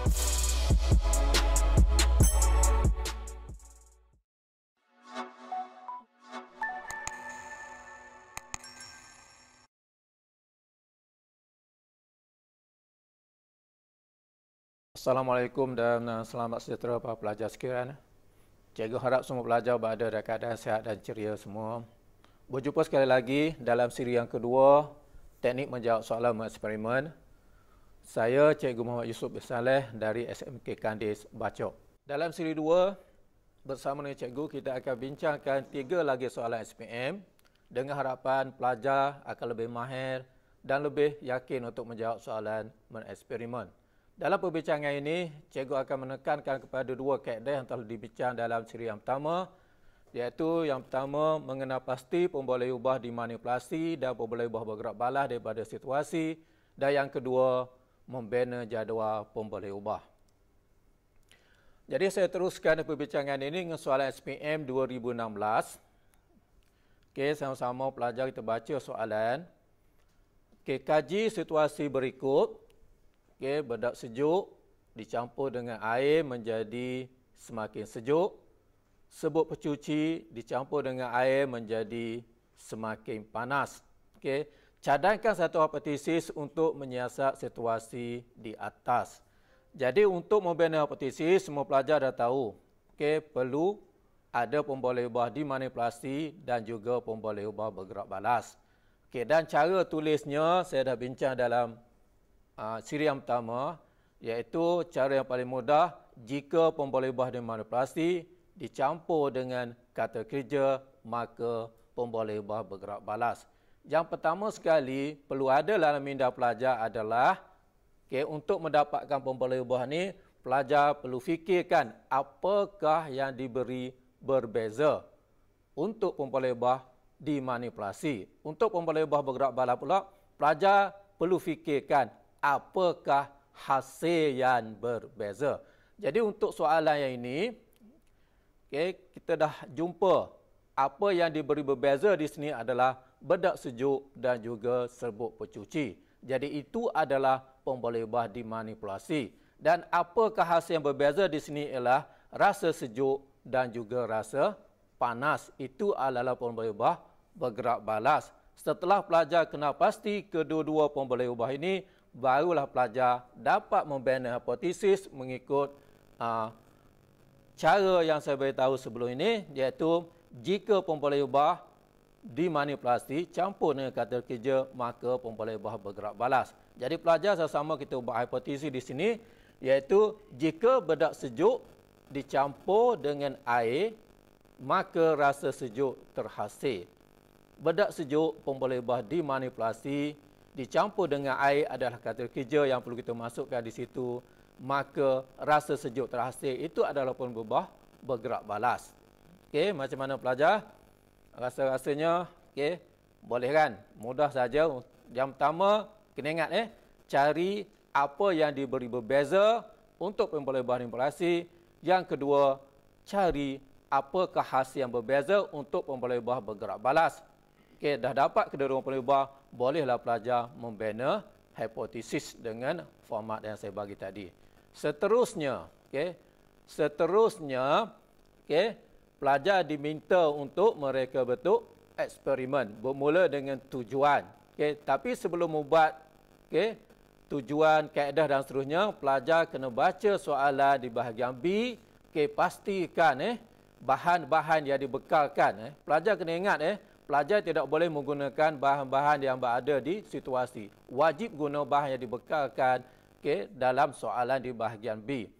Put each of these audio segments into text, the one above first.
Assalamualaikum dan selamat sejahtera para pelajar sekalian. Cikgu harap semua pelajar berada dalam keadaan sihat dan ceria semua. Berjumpa sekali lagi dalam siri yang kedua, teknik menjawab soalan mengeksperimen. Saya Cikgu Muhammad Yusuf bin Saleh dari SMK Kandis Bacok. Dalam siri 2, bersama dengan Cikgu kita akan bincangkan 3 lagi soalan SPM dengan harapan pelajar akan lebih mahir dan lebih yakin untuk menjawab soalan mengeksperimen. Dalam perbincangan ini, Cikgu akan menekankan kepada 2 kaedah yang telah dibincang dalam siri yang pertama, iaitu yang pertama, mengenal pasti pemboleh ubah dimanipulasi dan pemboleh ubah bergerak balas daripada situasi, dan yang kedua, membina jadual pemboleh ubah. Jadi saya teruskan perbincangan ini dengan soalan SPM 2016. Okey, sama-sama pelajar kita baca soalan. Okey, kaji situasi berikut. Okay, bedak sejuk dicampur dengan air menjadi semakin sejuk. Serbuk pencuci dicampur dengan air menjadi semakin panas. Okay. Cadangkan satu hipotesis untuk menyiasat situasi di atas. Jadi untuk membina hipotesis, semua pelajar dah tahu. Okay, perlu ada pemboleh ubah dimanipulasi dan juga pemboleh ubah bergerak balas. Okay, dan cara tulisnya saya dah bincang dalam siri yang pertama, iaitu cara yang paling mudah jika pemboleh ubah dimanipulasi dicampur dengan kata kerja, maka pemboleh ubah bergerak balas. Yang pertama sekali perlu ada dalam minda pelajar adalah untuk mendapatkan pemboleh ubah ni, pelajar perlu fikirkan apakah yang diberi berbeza untuk pemboleh ubah dimanipulasi. Untuk pemboleh ubah bergerak balas pula, pelajar perlu fikirkan apakah hasil yang berbeza. Jadi untuk soalan yang ini, kita dah jumpa apa yang diberi berbeza di sini adalah bedak sejuk dan juga serbuk pencuci. Jadi itu adalah pemboleh ubah dimanipulasi. Dan apakah hasil yang berbeza di sini ialah rasa sejuk dan juga rasa panas. Itu adalah pemboleh ubah bergerak balas. Setelah pelajar kenal pasti kedua-dua pemboleh ubah ini, barulah pelajar dapat membina hipotesis mengikut cara yang saya beritahu sebelum ini, iaitu jika pemboleh ubah dimanipulasi campur dengan kata kerja, maka pemboleh ubah bergerak balas. Jadi pelajar sama-sama kita ubah hipotesis di sini, iaitu jika bedak sejuk dicampur dengan air, maka rasa sejuk terhasil. Bedak sejuk pemboleh ubah dimanipulasi dicampur dengan air adalah kata kerja yang perlu kita masukkan di situ, maka rasa sejuk terhasil. Itu adalah pemboleh ubah bergerak balas. Okey, macam mana pelajar? Rasa-rasanya boleh kan? Mudah saja. Yang pertama, kena ingat cari apa yang diberi berbeza untuk pemboleh ubah manipulasi. Yang kedua, cari apakah hasil yang berbeza untuk pemboleh ubah bergerak balas. Okey, dah dapat kedua-dua pemboleh ubah, bolehlah pelajar membina hipotesis dengan format yang saya bagi tadi. Seterusnya, pelajar diminta untuk mereka bentuk eksperimen bermula dengan tujuan. Tapi sebelum membuat tujuan, kaedah dan seterusnya, pelajar kena baca soalan di bahagian B. Pastikan bahan-bahan yang dibekalkan. Pelajar kena ingat pelajar tidak boleh menggunakan bahan-bahan yang berada di situasi. Wajib guna bahan yang dibekalkan dalam soalan di bahagian B.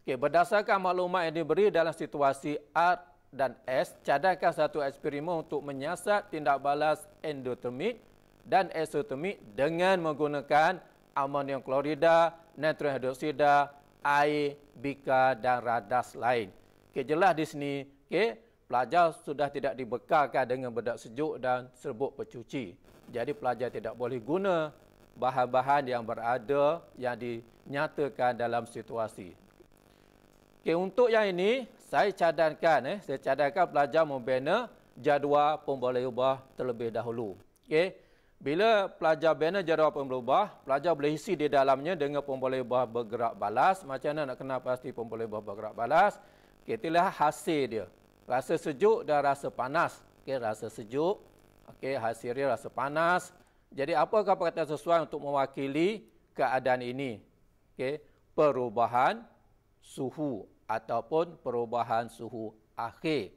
Berdasarkan maklumat yang diberi dalam situasi R dan S, cadangkan satu eksperimen untuk menyiasat tindak balas endotermik dan eksotermik dengan menggunakan amonium klorida, natrium hidroksida, air, bika dan radas lain. Jelas di sini, pelajar sudah tidak dibekalkan dengan bedak sejuk dan serbuk pencuci. Jadi pelajar tidak boleh guna bahan-bahan yang berada yang dinyatakan dalam situasi. Untuk yang ini, saya cadangkan pelajar membina jadual pemboleh ubah terlebih dahulu. Bila pelajar bina jadual pemboleh ubah, pelajar boleh isi di dalamnya dengan pemboleh ubah bergerak balas. Macam mana nak kenal pasti pemboleh ubah bergerak balas? Okey, itulah hasil dia. Rasa sejuk dan rasa panas. Okey, rasa sejuk. Okey, hasil dia rasa panas. Jadi apakah perkataan sesuai untuk mewakili keadaan ini? Okey, perubahan suhu ataupun perubahan suhu akhir.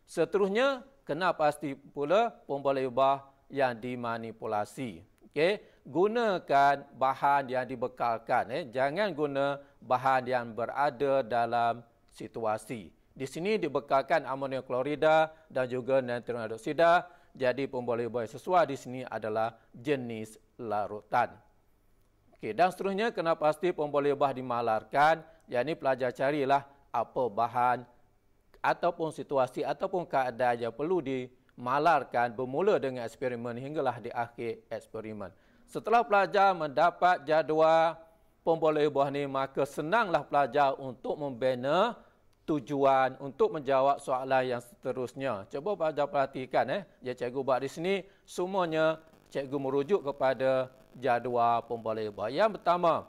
Seterusnya, kenal pasti pula pemboleh ubah yang dimanipulasi. Okey, gunakan bahan yang dibekalkan. Jangan guna bahan yang berada dalam situasi. Di sini dibekalkan amonium klorida dan juga natrium hidroksida. Jadi pemboleh ubah yang sesuai di sini adalah jenis larutan. Okey, dan seterusnya kena pasti pemboleh ubah dimalarkan. Yang ini pelajar carilah apa bahan ataupun situasi ataupun keadaan yang perlu dimalarkan bermula dengan eksperimen hinggalah di akhir eksperimen. Setelah pelajar mendapat jadual pemboleh ubah ni, maka senanglah pelajar untuk membina tujuan untuk menjawab soalan yang seterusnya. Cuba pelajar perhatikan yang cikgu buat di sini, semuanya cikgu merujuk kepada jadual pemboleh ubah. Yang pertama,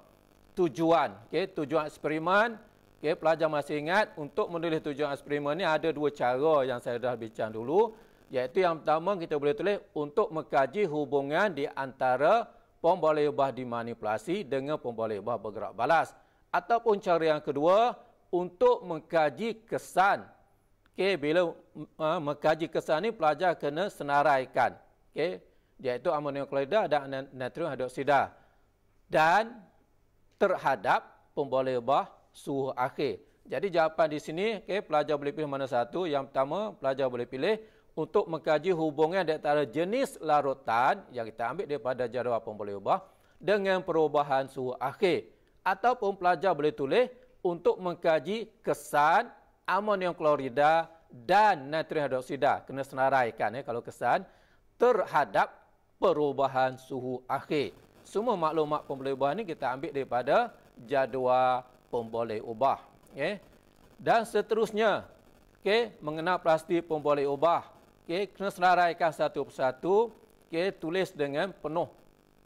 tujuan. Okey, tujuan eksperimen. Okey, pelajar masih ingat untuk menulis tujuan eksperimen ni ada dua cara yang saya dah bincang dulu, iaitu yang pertama kita boleh tulis untuk mengkaji hubungan di antara pemboleh ubah dimanipulasi dengan pemboleh ubah bergerak balas, ataupun cara yang kedua untuk mengkaji kesan. Okey, bila mengkaji kesan ni pelajar kena senaraikan. Okey, iaitu amonium klorida dan natrium hidroksida dan terhadap pemboleh ubah suhu akhir. Jadi jawapan di sini, okay, pelajar boleh pilih mana satu. Yang pertama, pelajar boleh pilih untuk mengkaji hubungan di antara jenis larutan yang kita ambil daripada jadual pemboleh ubah dengan perubahan suhu akhir. Ataupun pelajar boleh tulis untuk mengkaji kesan amonium klorida dan natrium hidroksida. Kena senaraikan kalau kesan terhadap perubahan suhu akhir. Semua maklumat pemboleh ubah ni kita ambil daripada jadual pemboleh ubah. Okay. Dan seterusnya, okay, mengenal pasti pemboleh ubah. Okay, kena senaraikan satu persatu. Okay, tulis dengan penuh.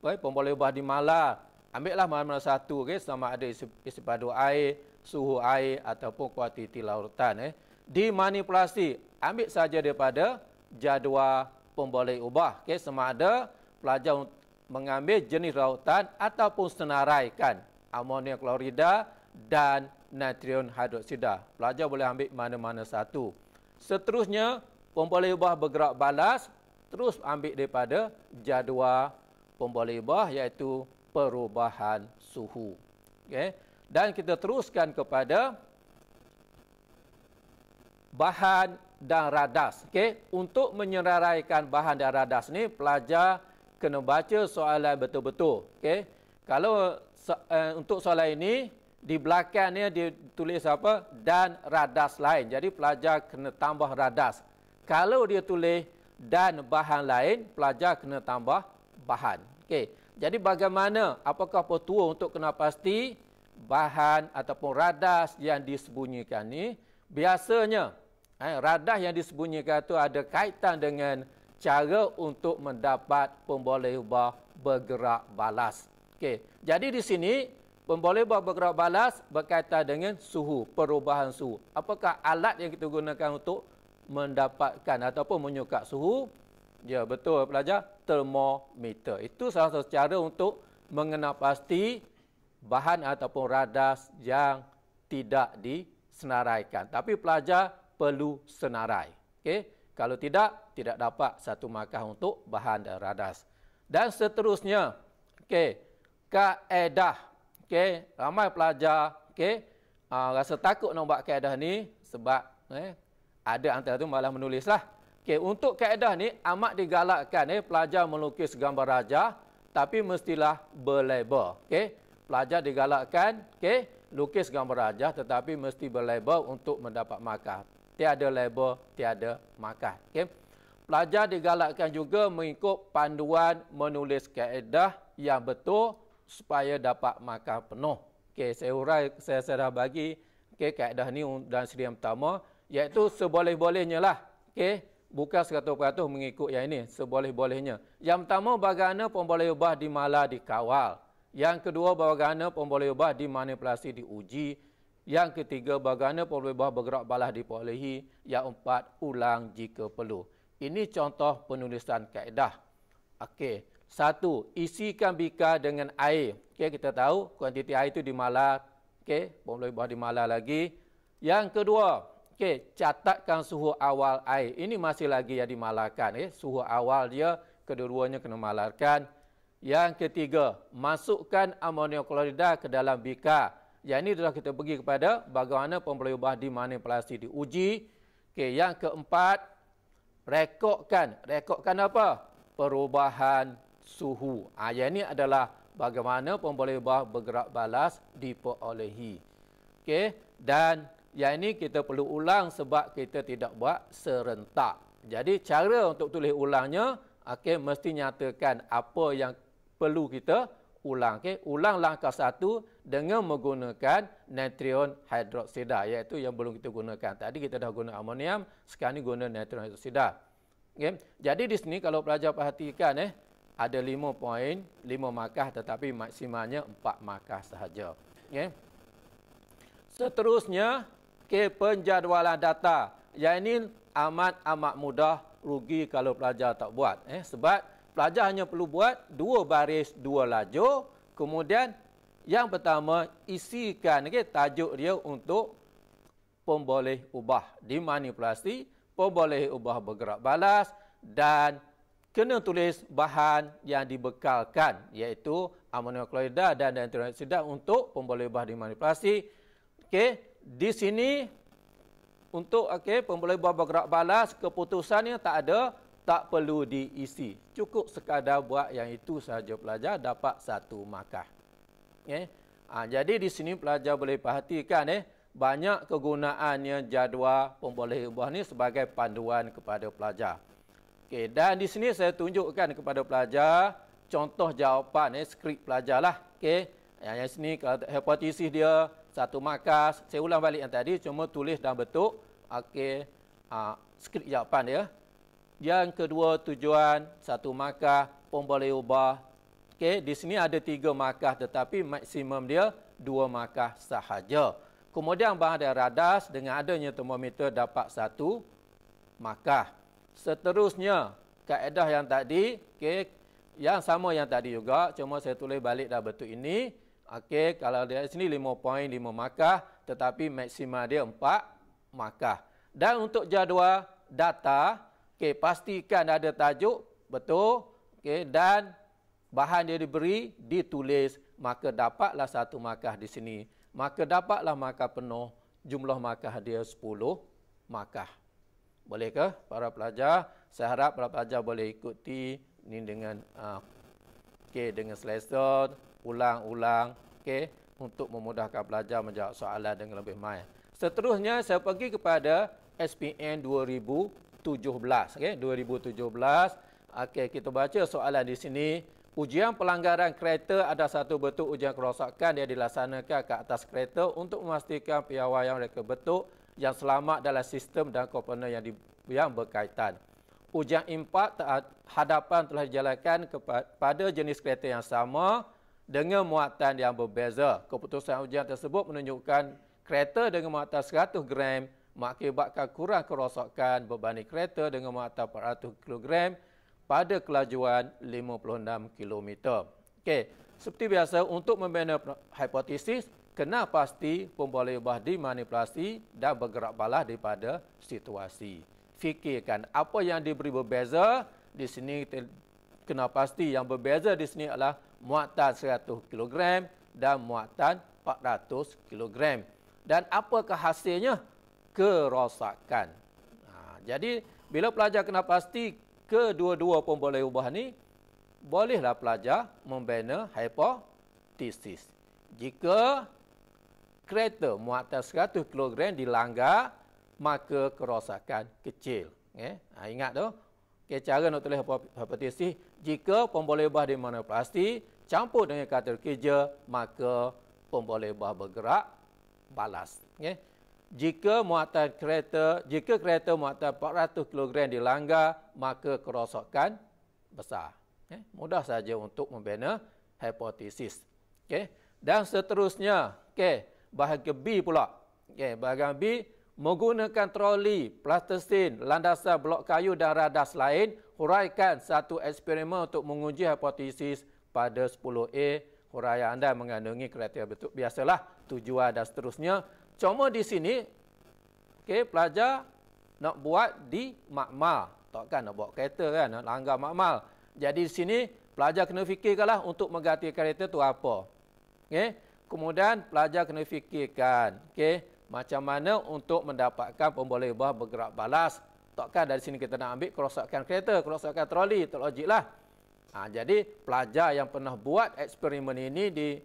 Okay, pemboleh ubah dimalar. Ambillah mana-mana satu. Okay, sama ada isi padu air, suhu air ataupun kuantiti larutan. Dimanipulasi, ambil saja daripada jadual pemboleh ubah. Okay, sama ada pelajar mengambil jenis larutan ataupun senaraikan amonium klorida dan natrium hidroksida. Pelajar boleh ambil mana-mana satu. Seterusnya, pemboleh ubah bergerak balas, terus ambil daripada jadual pemboleh ubah iaitu perubahan suhu. Okay. Dan kita teruskan kepada bahan dan radas. Okay. Untuk menyeraikan bahan dan radas ni, pelajar kena baca soalan betul-betul. Okay. Kalau untuk soalan ini, di belakangnya ditulis apa? Dan radas lain. Jadi pelajar kena tambah radas. Kalau dia tulis dan bahan lain, pelajar kena tambah bahan. Okey. Jadi bagaimana? Apakah petua untuk kena pasti bahan ataupun radas yang disembunyikan ni? Biasanya radas yang disembunyikan itu ada kaitan dengan cara untuk mendapat pemboleh ubah bergerak balas. Okey. Jadi di sini pemboleh ubah bergerak balas berkaitan dengan suhu, perubahan suhu. Apakah alat yang kita gunakan untuk mendapatkan ataupun menyukat suhu? Ya, betul pelajar, termometer. Itu salah satu cara untuk mengenal pasti bahan ataupun radas yang tidak disenaraikan. Tapi pelajar perlu senarai. Okey, kalau tidak dapat satu markah untuk bahan dan radas. Dan seterusnya, okey, kaedah. Okay, ramai pelajar rasa takut nak buat kaedah ni sebab ada antara tu malah menulislah. Okay, untuk kaedah ni amat digalakkan pelajar melukis gambar raja tapi mestilah berlabel. Okay, pelajar digalakkan lukis gambar raja tetapi mesti berlabel untuk mendapat markah. Tiada label, tiada markah. Okay. Pelajar digalakkan juga mengikut panduan menulis kaedah yang betul supaya dapat markah penuh. Okey, saya dah bagi kaedah ni dan siri yang pertama iaitu seboleh-bolehnya lah. Okey, bukan 100% mengikut yang ini, seboleh-bolehnya. Yang pertama, bagaimana pemboleh ubah dimala dikawal. Yang kedua, bagaimana pemboleh ubah dimanipulasi diuji. Yang ketiga, bagaimana pemboleh ubah bergerak balas diperolehi. Yang empat, ulang jika perlu. Ini contoh penulisan kaedah. Okey. Satu, isikan bika dengan air. Okey, kita tahu kuantiti air itu dimala. Okey, pemboleh ubah dimala lagi. Yang kedua, okey, catatkan suhu awal air. Ini masih lagi yang dimalarkan. Suhu awal dia, kedua-duanya kena malarkan. Yang ketiga, masukkan amonium klorida ke dalam bika. Yang ini adalah kita pergi kepada bagaimana pemboleh ubah dimanipulasi diuji. Okey, yang keempat, rekodkan. Rekodkan apa? Perubahan suhu. Yang ini adalah bagaimana pemboleh ubah bergerak balas diperolehi. Okey, dan yang ini kita perlu ulang sebab kita tidak buat serentak. Jadi cara untuk tulis ulangnya, okey, mesti nyatakan apa yang perlu kita ulang. Okey, ulang langkah 1 dengan menggunakan natrium hidroksida, iaitu yang belum kita gunakan. Tadi kita dah guna amonium, sekarang ni guna natrium hidroksida. Okey, jadi di sini kalau pelajar perhatikan ada 5.5 markah tetapi maksimalnya 4 markah sahaja. Okey. Seterusnya, penjadualan data. Yang ini amat mudah, rugi kalau pelajar tak buat. Sebab pelajar hanya perlu buat 2 baris 2 lajur. Kemudian yang pertama, isikan tajuk dia untuk pemboleh ubah dimanipulasi, pemboleh ubah bergerak balas, dan kena tulis bahan yang dibekalkan, iaitu amonium klorida dan natrium hidroksida untuk pemboleh ubah dimanipulasi. Okey, di sini untuk pemboleh ubah bergerak balas, keputusannya tak ada, tak perlu diisi. Cukup sekadar buat yang itu sahaja pelajar dapat 1 markah. Okey. Jadi di sini pelajar boleh perhatikan banyak kegunaannya jadual pemboleh ubah ni sebagai panduan kepada pelajar. Okey, dan di sini saya tunjukkan kepada pelajar contoh jawapan skrip pelajar lah. Okey. Yang sini kalau hipotesis dia 1 markah. Saya ulang balik yang tadi, cuma tulis dalam bentuk skrip jawapan dia. Yang kedua, tujuan 1 markah, pemboleh ubah. Okey, di sini ada 3 markah tetapi maksimum dia 2 markah sahaja. Kemudian bahan dan radas dengan adanya termometer dapat 1 markah. Seterusnya, kaedah yang tadi, yang sama yang tadi juga, cuma saya tulis balik dalam bentuk ini. Okey, kalau di sini 5.5 markah tetapi maksimal dia 4 markah. Dan untuk jadual data, pastikan ada tajuk betul, dan bahan dia diberi ditulis, maka dapatlah 1 markah di sini. Maka dapatlah markah penuh, jumlah markah dia 10 markah. Bolehkah para pelajar? Saya harap para pelajar boleh ikuti ini dengan dengan selesa, ulang-ulang, untuk memudahkan pelajar menjawab soalan dengan lebih mahir. Seterusnya saya pergi kepada SPM 2017, 2017. Kita baca soalan di sini. Ujian pelanggaran kereta ada satu bentuk ujian kerosakan yang dilaksanakan ke atas kereta untuk memastikan piawaian mereka bentuk yang selamat dalam sistem dan komponen yang berkaitan. Ujian impak hadapan telah dijalankan kepada jenis kereta yang sama dengan muatan yang berbeza. Keputusan ujian tersebut menunjukkan kereta dengan muatan 100 gram mengakibatkan kurang kerosakan berbanding kereta dengan muatan 400 kg pada kelajuan 56 km. Seperti biasa, untuk membina hipotesis, kena pasti pemboleh ubah dimanipulasi dan bergerak balas daripada situasi. Fikirkan apa yang diberi berbeza. Di sini kena pasti yang berbeza di sini adalah muatan 100 kg dan muatan 400 kg. Dan apakah hasilnya? Kerosakan. Jadi bila pelajar kena pasti kedua-dua pemboleh ubah ni, bolehlah pelajar membina hipotesis. Jika kereta muatan 100 kg dilanggar, maka kerosakan kecil. Ingat tu. Cara nak tulis hipotesis, jika pemboleh ubah dimanipulasi campur dengan kata kerja, maka pemboleh ubah bergerak balas. Jika kereta muatan 400 kg dilanggar, maka kerosakan besar. Mudah saja untuk membina hipotesis. Dan seterusnya, bahagian B pula. Bahagian B, menggunakan troli, plastisin, landasan blok kayu dan radas lain, huraikan satu eksperimen untuk menguji hipotesis pada 10A. Huraian anda mengandungi kriteria bentuk biasalah, tujuan dan seterusnya. Cuma di sini, pelajar nak buat di makmal. Takkan nak buat kereta kan, nak langgar makmal. Jadi di sini, pelajar kena fikirkanlah untuk mengganti kereta tu apa. Kemudian, pelajar kena fikirkan, macam mana untuk mendapatkan pemboleh buah bergerak balas. Takkan dari sini kita nak ambil kerosakan kereta, kerosakan troli, tak logik lah. Jadi pelajar yang pernah buat eksperimen ini di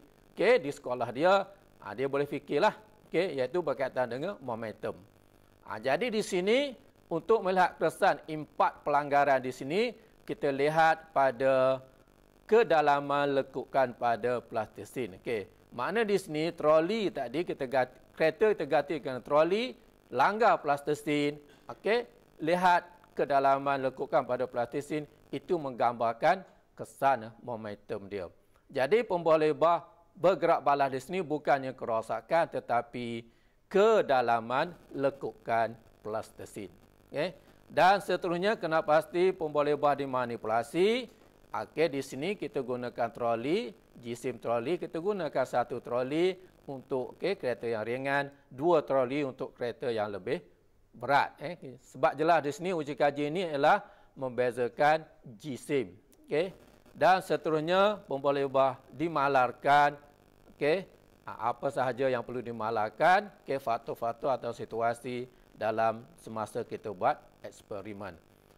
sekolah dia, dia boleh fikirlah, iaitu berkaitan dengan momentum. Jadi di sini untuk melihat kesan impak pelanggaran di sini, kita lihat pada kedalaman lekukan pada plastisin. Makna di sini troli tadi kereta kita gantikan troli, langgar plastisin, lihat kedalaman lekukan pada plastisin, itu menggambarkan kesan momentum dia. Jadi pemboleh buah bergerak balas di sini bukannya kerosakan tetapi kedalaman lekukan plastisin. Dan seterusnya kena pasti pemboleh buah dimanipulasi. Di sini kita gunakan troli, jisim troli, kita gunakan satu troli untuk kereta yang ringan, dua troli untuk kereta yang lebih berat. Sebab jelas di sini uji kaji ini ialah membezakan jisim. Dan seterusnya pemboleh buah dimalarkan. Apa sahaja yang perlu dimalarkan, faktor-faktor atau situasi dalam semasa kita buat eksperimen.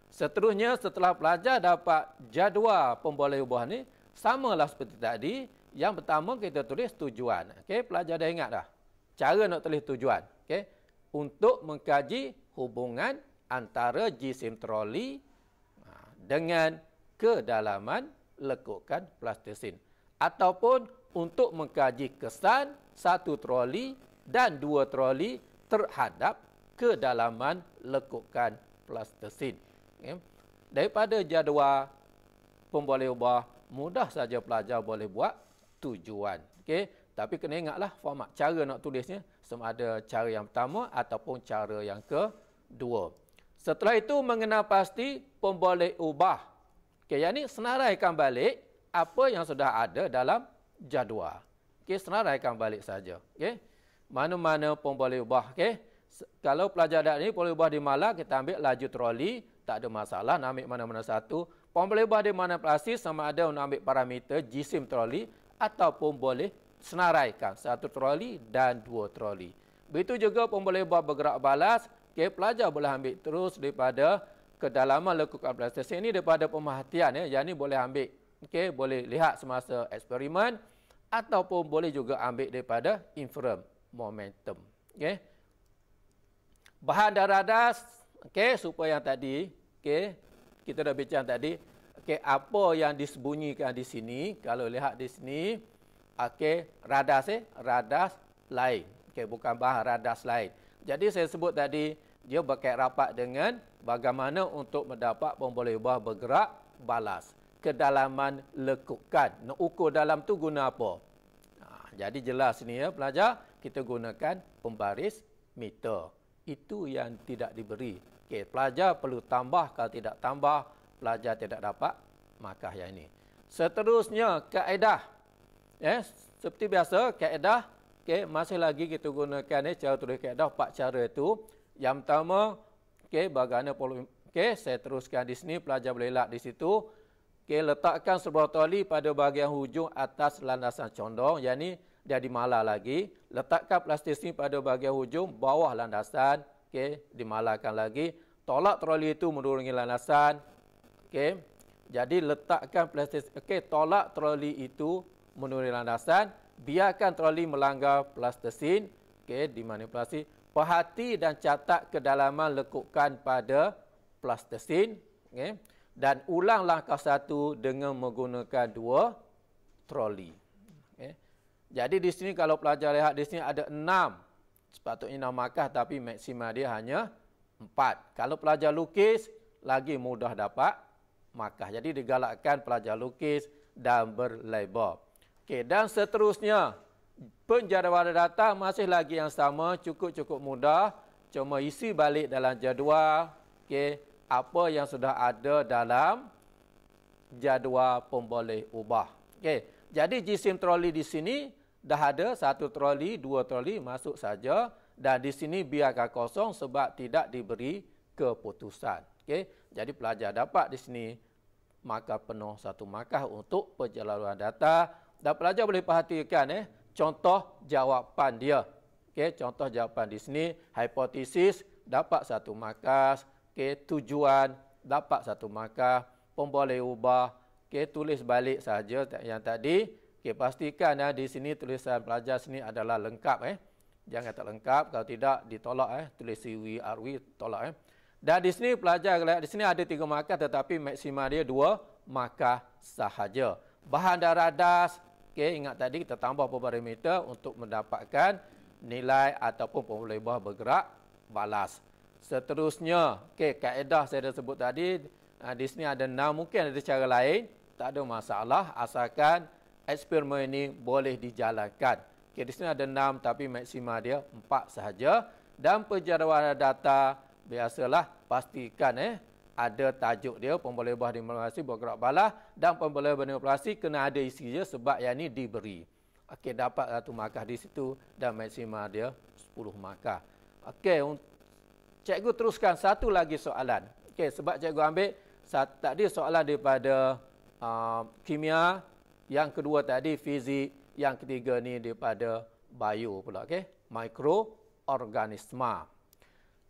Seterusnya setelah pelajar dapat jadual pemboleh buah ni, samalah seperti tadi. Yang pertama kita tulis tujuan. Pelajar dah ingat dah cara nak tulis tujuan. Untuk mengkaji hubungan antara jisim troli dengan kedalaman lekukan plastisin. Ataupun untuk mengkaji kesan satu troli dan dua troli terhadap kedalaman lekukan plastisin. Daripada jadual pemboleh buah, mudah saja pelajar boleh buat tujuan. Tapi kena ingatlah format cara nak tulisnya, sama ada cara yang pertama ataupun cara yang kedua. Setelah itu mengenal pasti pemboleh ubah. Yang ini senaraikan balik apa yang sudah ada dalam jadual. Senaraikan balik saja. Mana-mana pemboleh ubah. Kalau pelajar dah ni pemboleh ubah di malah, kita ambil laju troli, tak ada masalah nak ambil mana-mana satu. Pemboleh ubah di manipulasi sama ada nak ambil parameter jisim troli ataupun boleh senaraikan satu troli dan dua troli. Begitu juga pemboleh buah bergerak balas, pelajar boleh ambil terus daripada kedalaman lekukan plastisin ini daripada pemerhatian. Yang ini boleh ambil, boleh lihat semasa eksperimen ataupun boleh juga ambil daripada inference momentum. Bahan dan radas, supaya yang tadi, kita dah bincang tadi, apa yang disembunyikan di sini, kalau lihat di sini, radas lain. Bukan bahan radas lain. Jadi saya sebut tadi, dia berkait rapat dengan bagaimana untuk mendapat pemboleh buah bergerak balas. Kedalaman lekukan. Nak ukur dalam tu guna apa? Jadi jelas ni ya pelajar, kita gunakan pembaris meter. Itu yang tidak diberi. Pelajar perlu tambah, kalau tidak tambah, pelajar tidak dapat markah yang ini. Seterusnya, kaedah. Seperti biasa, kaedah, masih lagi kita gunakan cara tulis kaedah, 4 cara itu. Yang pertama, bagaimana saya teruskan di sini, pelajar boleh lihat di situ. Letakkan sebuah troli pada bahagian hujung atas landasan condong. Yang ini, dia dimalar lagi. Letakkan plastisin pada bahagian hujung bawah landasan. Dimalarkan lagi. Tolak troli itu menurunkan landasan. Jadi letakkan plastisin. Tolak troli itu menurunkan landasan. Biarkan troli melanggar plastisin. Dimanipulasi. Perhati dan catat kedalaman lekukan pada plastisin. Dan ulang langkah 1 dengan menggunakan 2 troli. Jadi di sini kalau pelajar lihat di sini ada 6 sepatutnya 6 markah tapi maksima dia hanya 4. Kalau pelajar lukis, lagi mudah dapat markah. Jadi digalakkan pelajar lukis dan berlabel. Okey, dan seterusnya, penjadualan data masih lagi yang sama, cukup mudah. Cuma isi balik dalam jadual, okey, apa yang sudah ada dalam jadual pemboleh ubah. Okey, jadi jisim troli di sini dah ada 1 troli, 2 troli masuk saja, dan di sini biarkan kosong sebab tidak diberi keputusan. Okey, jadi pelajar dapat di sini markah penuh 1 markah untuk penjadualan data, dan pelajar boleh perhatikan contoh jawapan dia. Okey, contoh jawapan di sini, hipotesis dapat 1 markah, okey, tujuan dapat 1 markah, pemboleh ubah, okey, tulis balik saja yang tadi. Okey, pastikan di sini tulisan pelajar sini adalah lengkap Jangan tak lengkap, kalau tidak ditolak tulis CW, RW tolak Dan di sini pelajar lihat di sini ada 3 markah tetapi maksima dia 2 markah sahaja. Bahan dan radas, okey, ingat tadi kita tambah parameter untuk mendapatkan nilai ataupun pemboleh ubah bergerak balas. Seterusnya, okey, kaedah saya dah sebut tadi, di sini ada 6, mungkin ada cara lain, tak ada masalah asalkan eksperimen ini boleh dijalankan. Okey, di sini ada 6 tapi maksima dia 4 sahaja. Dan penjadualan data biasalah pastikan ada tajuk dia, pemboleh ubah dimanipulasi bergerak balas, dan pemboleh ubah dimanipulasi kena ada isi dia sebab yang ini diberi. Okey, dapat 1 markah di situ dan maksima dia 10 markah. Okey, cikgu teruskan satu lagi soalan. Okey, sebab cikgu ambil tadi soalan daripada kimia, yang kedua tadi fizik, yang ketiga ni daripada bio pula. Okey, mikroorganisma.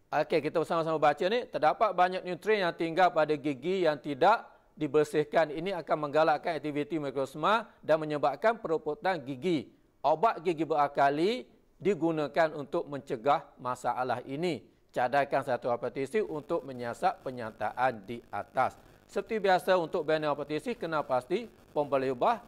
Okey, kita bersama-sama baca ni. Terdapat banyak nutrien yang tinggal pada gigi yang tidak dibersihkan. Ini akan menggalakkan aktiviti mikroorganisma dan menyebabkan peropotan gigi. Obat gigi beralkali digunakan untuk mencegah masalah ini. Cadangkan satu hipotesi untuk menyiasat penyataan di atas. Seperti biasa untuk banner hipotesi, kena pasti pemboleh ubah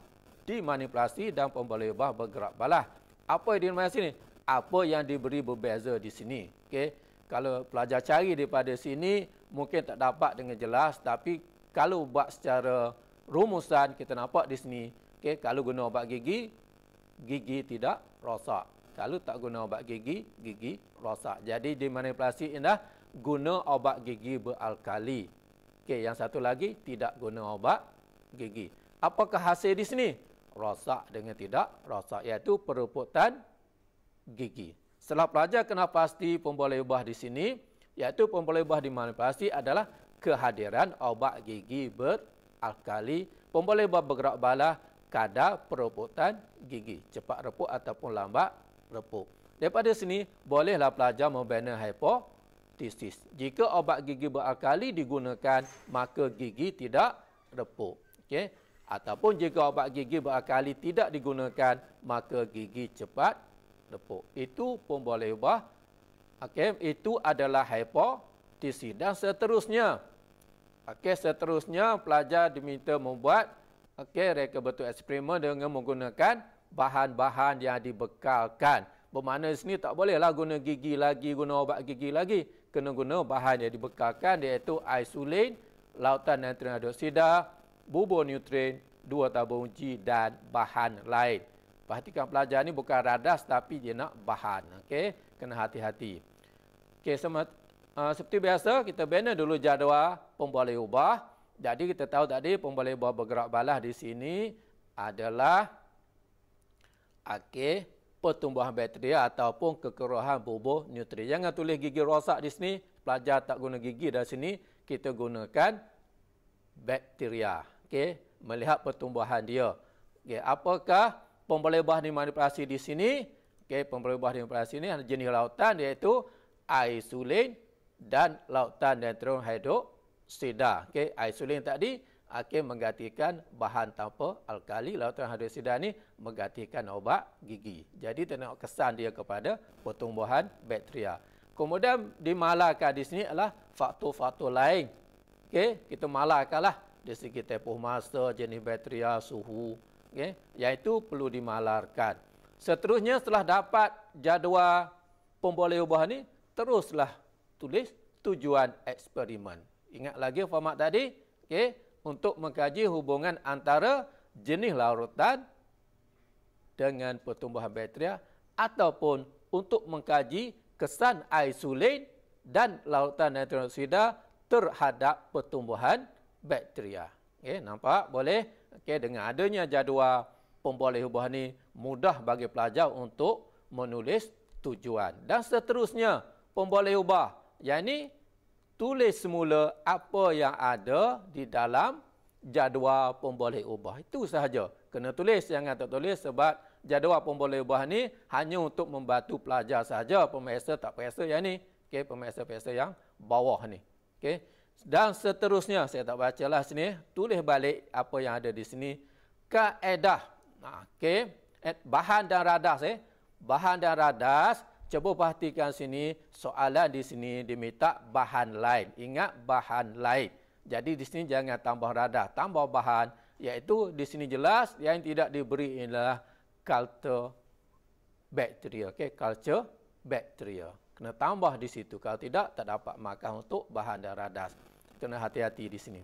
dimanipulasi dan pemboleh ubah bergerak balas. Apa yang dimanipulasi sini? Apa yang diberi berbeza di sini. Okey, kalau pelajar cari daripada sini mungkin tak dapat dengan jelas, tapi kalau buat secara rumusan kita nampak di sini. Okey, kalau guna ubat gigi, gigi tidak rosak. Kalau tak guna ubat gigi, gigi rosak. Jadi dimanipulasi indah guna ubat gigi beralkali. Okey, yang satu lagi tidak guna ubat gigi. Apakah hasil di sini? Rosak dengan tidak rosak, iaitu peropotan gigi. Setelah pelajar kena pasti pemboleh ubah di sini, iaitu pemboleh ubah dimanipulasi adalah kehadiran ubat gigi beralkali, pemboleh ubah bergerak balas, kadar peropotan gigi, cepat repuk ataupun lambat repuk. Daripada sini, bolehlah pelajar membina hipotesis. Jika ubat gigi beralkali digunakan, maka gigi tidak repuk. Okey, ataupun jika ubat gigi beralkali tidak digunakan, maka gigi cepat repuk. Itu pemboleh ubah. Okey, itu adalah hipotesis. Dan seterusnya, okey, seterusnya pelajar diminta membuat reka betul eksperimen dengan menggunakan bahan-bahan yang dibekalkan. Bermakna di sini tak bolehlah guna gigi lagi, guna ubat gigi lagi. Kena guna bahan yang dibekalkan, iaitu isolin, lautan natrium hidroksida, bubur nutrien, 2 tabung uji dan bahan lain. Perhatikan pelajar ni bukan radas tapi dia nak bahan. Okey, kena hati-hati. Okey, seperti biasa kita bina dulu jadual pemboleh ubah. Jadi kita tahu tadi pemboleh ubah bergerak balas di sini adalah pertumbuhan bakteria ataupun kekeruhan bubur nutrien. Jangan tulis gigi rosak di sini. Pelajar tak guna gigi dari sini, kita gunakan bakteria. Okey, melihat pertumbuhan dia. Okey, apakah pemboleh ubah dimanipulasi di sini? Okey, pemboleh ubah dimanipulasi ini ada jenis lautan, iaitu isolin dan lautan natrium hidroksida. Okey, isolin tadi menggantikan bahan tanpa alkali, lautan hidroksida ni menggantikan ubat gigi. Jadi tengok kesan dia kepada pertumbuhan bakteria. Kemudian dimalarkan di sini adalah faktor-faktor lain. Okey, kita malarkanlah dari segi tempoh masa, jenis bakteria, suhu, yang itu perlu dimalarkan. Seterusnya setelah dapat jadual pemboleh ubah ni teruslah tulis tujuan eksperimen. Ingat lagi format tadi, okey, untuk mengkaji hubungan antara jenis larutan dengan pertumbuhan bakteria ataupun untuk mengkaji kesan isolin dan larutan nitrogen oksida terhadap pertumbuhan bakteria. Okey, nampak boleh? Okey, dengan adanya jadual pemboleh ubah ni mudah bagi pelajar untuk menulis tujuan. Dan seterusnya, pemboleh ubah. Yang ini tulis semula apa yang ada di dalam jadual pemboleh ubah. Itu sahaja. Kena tulis, jangan tak tulis sebab jadual pemboleh ubah ni hanya untuk membantu pelajar sahaja. Pemirsa tak periksa yang ni. Okey, pemirsa-pemirsa yang bawah ni. Okey. Dan seterusnya, saya tak bacalah sini. Tulis balik apa yang ada di sini. Kaedah. Okey. Bahan dan radas. Bahan dan radas. Cuba perhatikan sini, soalan di sini diminta bahan lain. Ingat bahan lain. Jadi di sini jangan tambah radah, tambah bahan. Iaitu di sini jelas yang tidak diberi ialah culture bakteria. Okey, culture bakteria. Kena tambah di situ. Kalau tidak, tak dapat makan untuk bahan dan radas. Kena hati-hati di sini.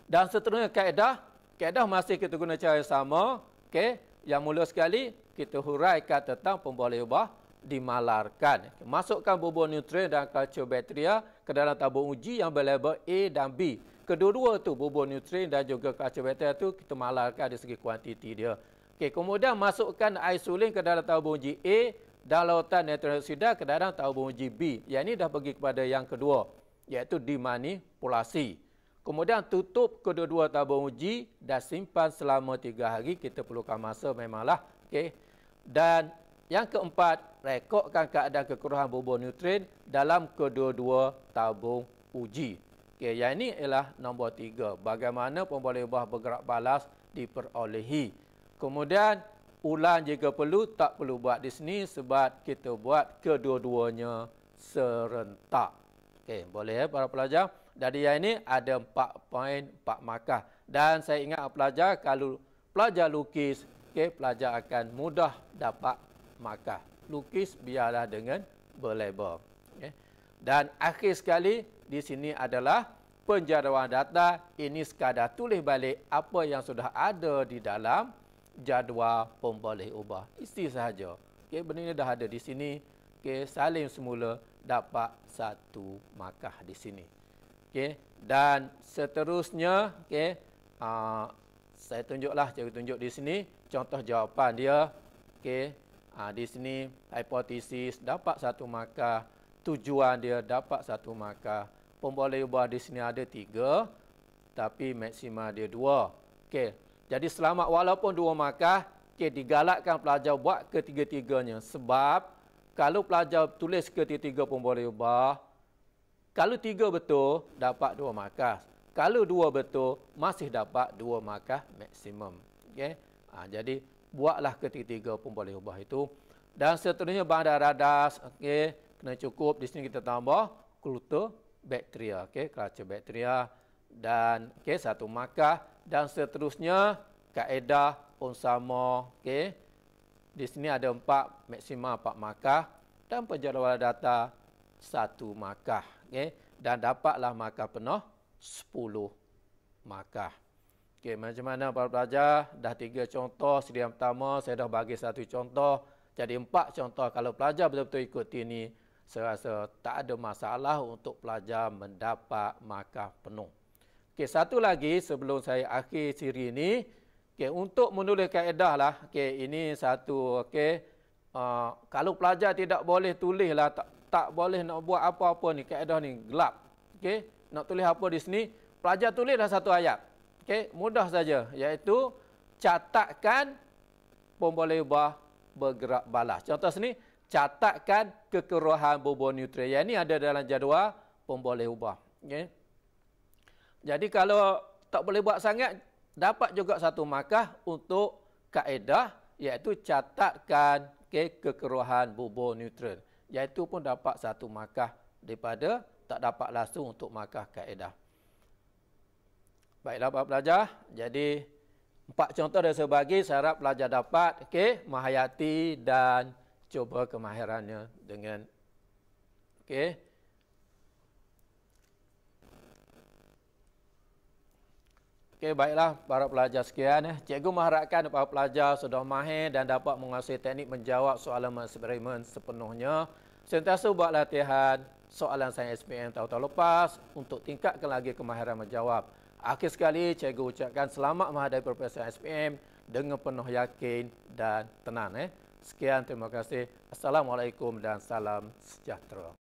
Dan seterusnya kaedah. Kaedah masih kita guna cara yang sama. Okey, yang mula sekali kita huraikan tentang pemboleh ubah dimalarkan. Masukkan bubur nutrien dan kalsium bakteria ke dalam tabung uji yang berlabel A dan B. Kedua-dua tu bubur nutrien dan juga kalsium bakteria tu kita malarkan dari segi kuantiti dia. Okey, kemudian masukkan isolin ke dalam tabung uji A dan larutan nitrogen oksida ke dalam tabung uji B. Yang ini dah pergi kepada yang kedua, iaitu dimanipulasi. Kemudian tutup kedua-dua tabung uji dan simpan selama 3 hari. Kita perlukan masa memanglah. Okey. Dan yang keempat, rekodkan keadaan kekurangan bubur nutrien dalam kedua-dua tabung uji. Okey, yang ini ialah nombor 3. Bagaimana pemboleh ubah bergerak balas diperolehi. Kemudian, ulang jika perlu, tak perlu buat di sini sebab kita buat kedua-duanya serentak. Okey, boleh para pelajar? Dari yang ini ada 4 poin, 4 markah. Dan saya ingat pelajar, kalau pelajar lukis, okey, pelajar akan mudah dapat markah. Lukis biarlah dengan berlabel. Okay. Dan akhir sekali di sini adalah penjadualan data. Ini sekadar tulis balik apa yang sudah ada di dalam jadual pemboleh ubah. Isi sahaja. Okay, benda ini dah ada di sini. Okay, salin semula dapat 1 markah di sini. Okay. Dan seterusnya, okay, saya tunjuklah cara tunjuk di sini. Contoh jawapan dia. Okay. Di sini hipotesis dapat 1 markah, tujuan dia dapat 1 markah. Pemboleh ubah di sini ada 3, tapi maksima dia 2. Okey. Jadi selamat walaupun 2 markah, okey, digalakkan pelajar buat ketiga-tiganya sebab kalau pelajar tulis ketiga pemboleh ubah, kalau 3 betul dapat 2 markah. Kalau 2 betul masih dapat 2 markah maksimum. Okey. Jadi buatlah ketiga pemboleh ubah itu. Dan seterusnya bahan dan radas. Okey, kena cukup. Di sini kita tambah kultur bakteria. Okey, culture bakteria. Dan okey, 1 markah. Dan seterusnya kaedah pun sama. Okey. Di sini ada 4, maksima 4 markah. Dan penjadualan data 1 markah. Okey. Dan dapatlah markah penuh 10 markah. Okey, macam mana para pelajar? Dah 3 contoh. Siri yang pertama, saya dah bagi 1 contoh. Jadi 4 contoh. Kalau pelajar betul-betul ikuti ini, saya rasa tak ada masalah untuk pelajar mendapat markah penuh. Okey, satu lagi sebelum saya akhir siri ini. Okey, untuk menulis kaedah lah. Okey, ini satu. Okey, kalau pelajar tidak boleh tulis lah. Tak boleh nak buat apa-apa ni. Kaedah ni gelap. Okey, nak tulis apa di sini? Pelajar tulislah 1 ayat. Okey, mudah saja, iaitu catatkan pemboleh ubah bergerak balas. Contoh sini, catatkan kekurangan bubur nutrien. Yang ini ada dalam jadual pemboleh ubah. Okey. Jadi kalau tak boleh buat sangat, dapat juga 1 markah untuk kaedah, iaitu catatkan kekurangan bubur nutrien. Iaitu pun dapat 1 markah daripada tak dapat langsung untuk markah kaedah. Baiklah para pelajar, jadi 4 contoh dah saya bagi, saya harap pelajar dapat menghayati dan cuba kemahirannya dengan okey. Okey, baiklah para pelajar sekian. Cikgu mengharapkan para pelajar sudah mahir dan dapat menguasai teknik menjawab soalan eksperimen sepenuhnya. Sentiasa buat latihan soalan sains SPM tahun-tahun lepas untuk tingkatkan lagi kemahiran menjawab. Akhir sekali, cikgu ucapkan selamat menghadapi peperiksaan SPM dengan penuh yakin dan tenang. Sekian, terima kasih. Assalamualaikum dan salam sejahtera.